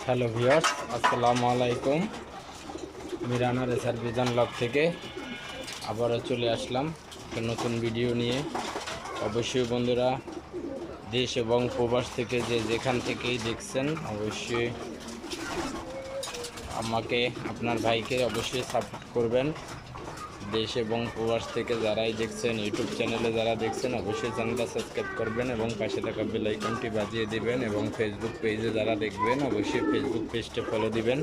Hello viewers, আসসালামু আলাইকুম। Mirana racer বিজান blog থেকে আবারও চলে আসলাম একটা নতুন ভিডিও নিয়ে। অবশ্যই বন্ধুরা, দেশ এবং প্রবাস থেকে যেখান থেকেই দেখছেন, অবশ্যই আমাকে, আপনার ভাইকে অবশ্যই সাপোর্ট করবেন। দেশ এবং প্রবাস থেকে যারাই দেখছেন, ইউটিউব চ্যানেলে যারা দেখছেন, অবশ্যই চ্যানেলটা সাবস্ক্রাইব করবেন এবং পাশে থাকা বেল আইকনটি বাজিয়ে দিবেন। এবং ফেসবুক পেজে যারা দেখবেন, অবশ্যই ফেসবুক পেজটা ফলো দিবেন।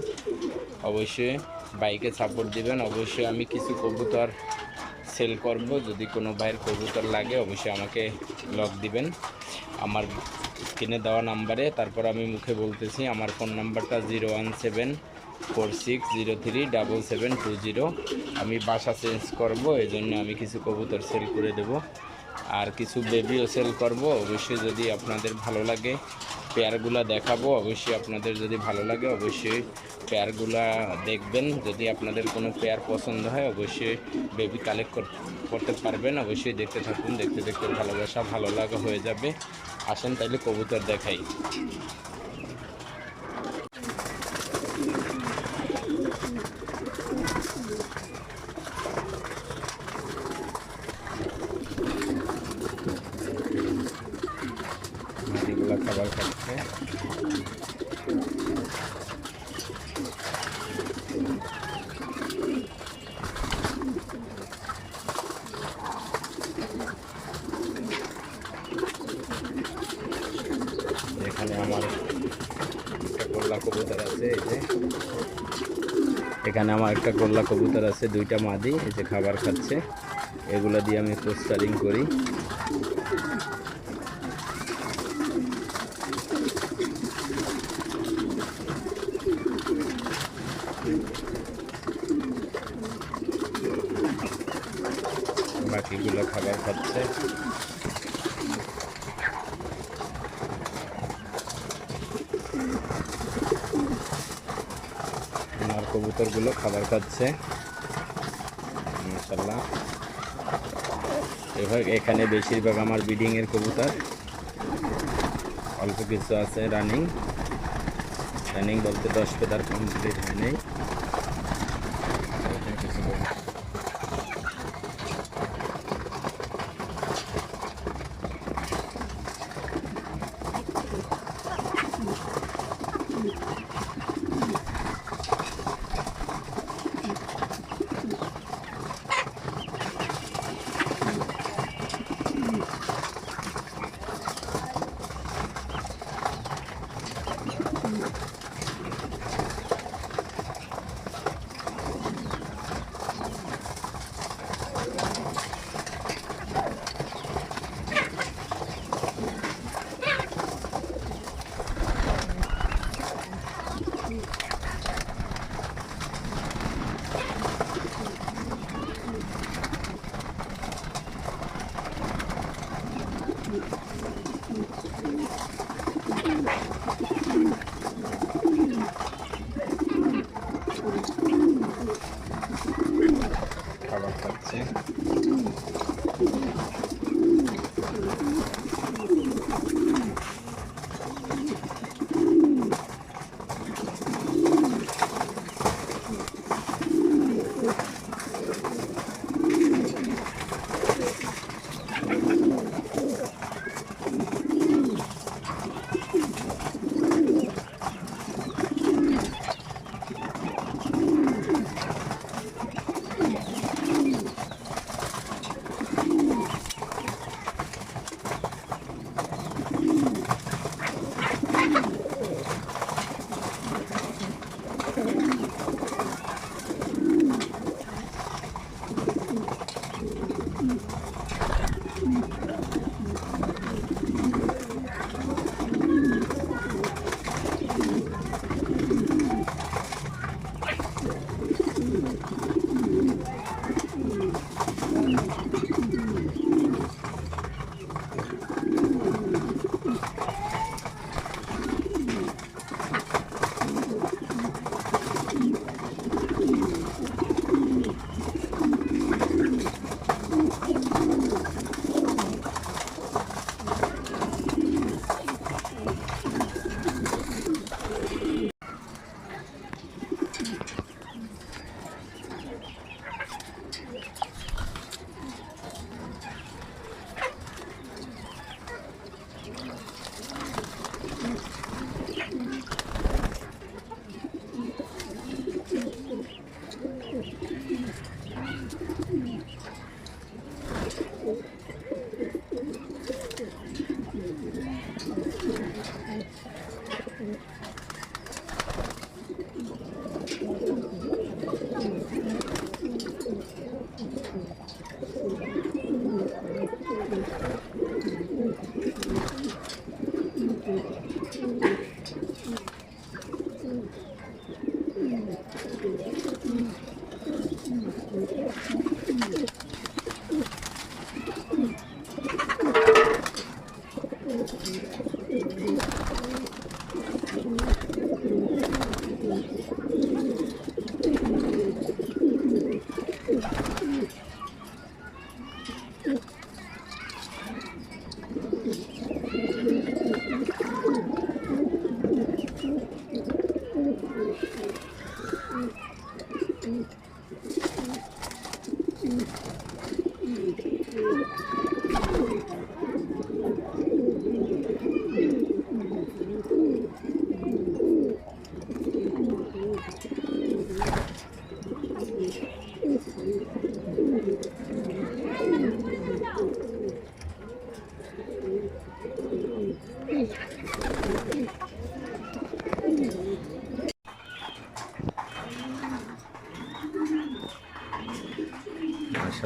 অবশ্যই বাইকে সাপোর্ট দিবেন। অবশ্যই আমি কিছু কবুতর সেল করব, যদি কোনো ভাইয়ের কবুতর লাগে অবশ্যই আমাকে লক দিবেন আমার স্ক্রিনে দেওয়া নাম্বারে। তারপর আমি মুখে বলতেছি, আমার ফোন নাম্বারটা 01746037720। আমি বাসা চেঞ্জ করব, এই জন্য আমি কিছু কবুতর সেল করে দেব, আর কিছু বেবিও সেল করব। অবশ্যই যদি আপনাদের ভালো লাগে পেয়ারগুলা দেখাবো। অবশ্যই আপনাদের যদি ভালো লাগে অবশ্যই পেয়ারগুলা দেখবেন। যদি আপনাদের কোনো পেয়ার পছন্দ হয় অবশ্যই বেবি কালেক্ট করতে পারবেন। অবশ্যই দেখতে থাকুন, দেখতে দেখতে ভালোবাসা ভালো লাগা হয়ে যাবে। আসেন তাইলে কবুতর দেখাই। মাটিগুলা খাবার খাচ্ছে। এখানে আমার একটা গোল্লা কবুতর আছে, এই যে এখানে আমার একটা গোল্লা কবুতর আছে, দুইটা মাদি, এই যে খাবার খাচ্ছে। এগুলা দিয়ে আমি পোস্টারিং করি। বাকিগুলো খাবার খাচ্ছে। আমার কবুতরগুলো খাবার খাচ্ছে মাশাআল্লাহ। এভাবে এখানে বেশিরভাগ আমার ব্রিডিংয়ের কবুতর, অল্প কিছু আছে রানিং বলতে 10 ফেদার কমপ্লিট হয়নি।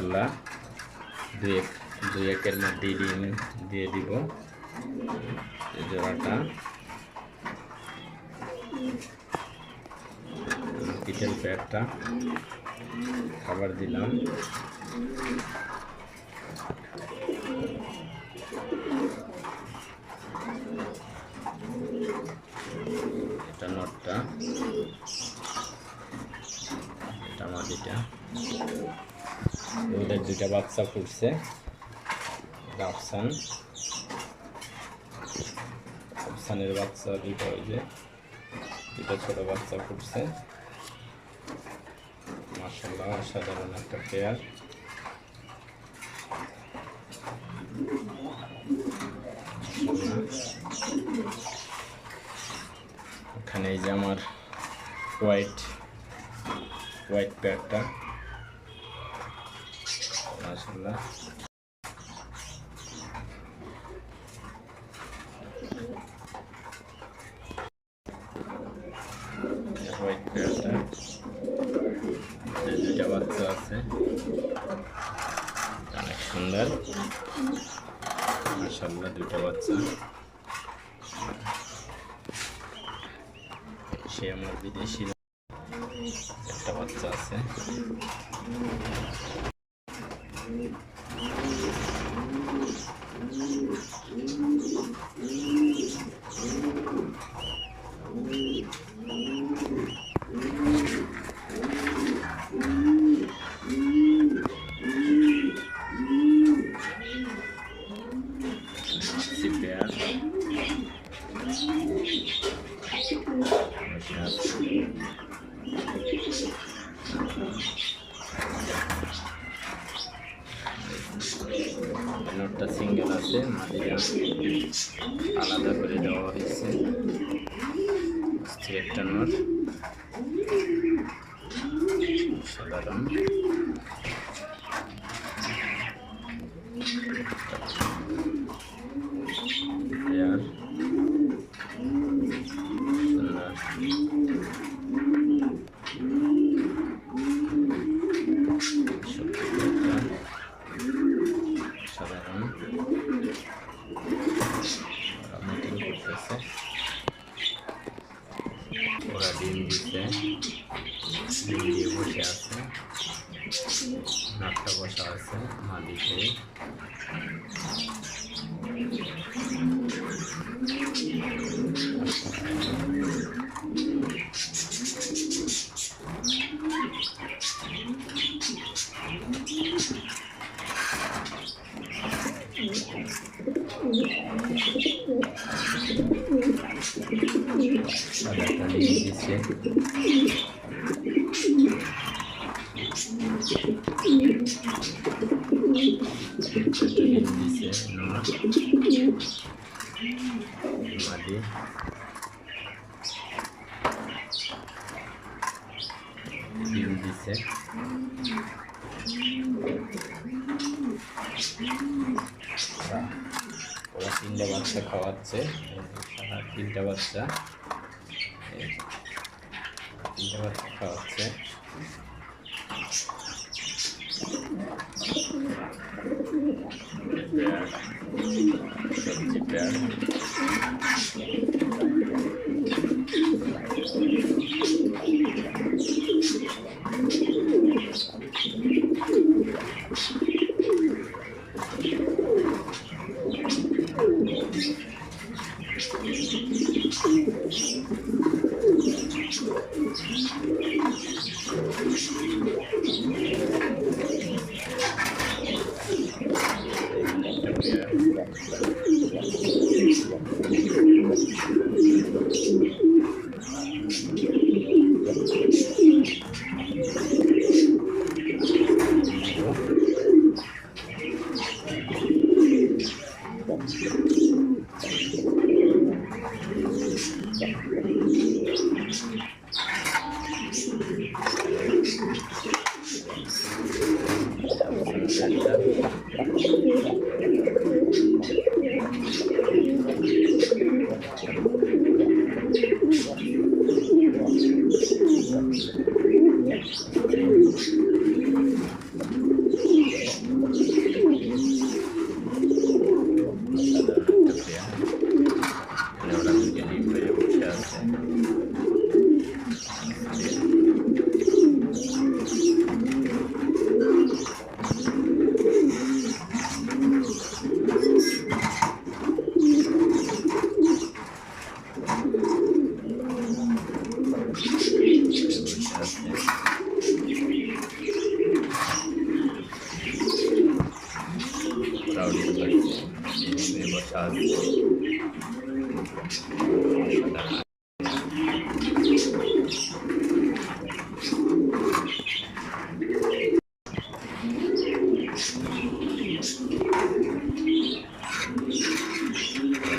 মাশাআল্লাহ দুই একের মধ্যে ডিম দিয়ে দিব এই জোড়াটা। কিটেল প্যাডটা খাবার দিলাম। এটা নটটা, এটা মাদিটা। ওদের দুইটা বাচ্চা ফুটছে, আফসানের বাচ্চা দুইটা, ওই যে দুইটা ছোট বাচ্চা ফুটছে। মাশাআল্লাহ অসাধারণ একটা পেয়ার। এখানে এই যে আমার হোয়াইট পেয়ারটা মাশাআল্লাহ। হোয়াইট পেয়ারটা দুইটা বাচ্চা আছে, অনেক সুন্দর মাশাআল্লাহ দুইটা বাচ্চা। সে আমার বিদেশি একটা বাচ্চা আছে। নটটা সিঙ্গেল আছে, মাদিটা আলাদা করে দেওয়া হয়েছে। একটা নট সাধারণ। সাধারণ মিটিং করতেছে, ওরা ডিম দিচ্ছে, ডিম দিয়ে বসে আছে, নাকটা বসা আছে মাদিতে। সাদাটা ডিম দিচ্ছে, ডিম দিচ্ছে মাদি। ডিম দিচ্ছে ওরা তিনটা বাচ্চা খাওয়াচ্ছে, তিনটা বাচ্চা খাওয়াচ্ছে। সবজি পেয়ার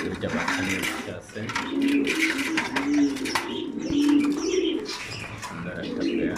দুইটা বাচ্চা নিয়ে বসে আছে। সুন্দর একটা পেয়ার।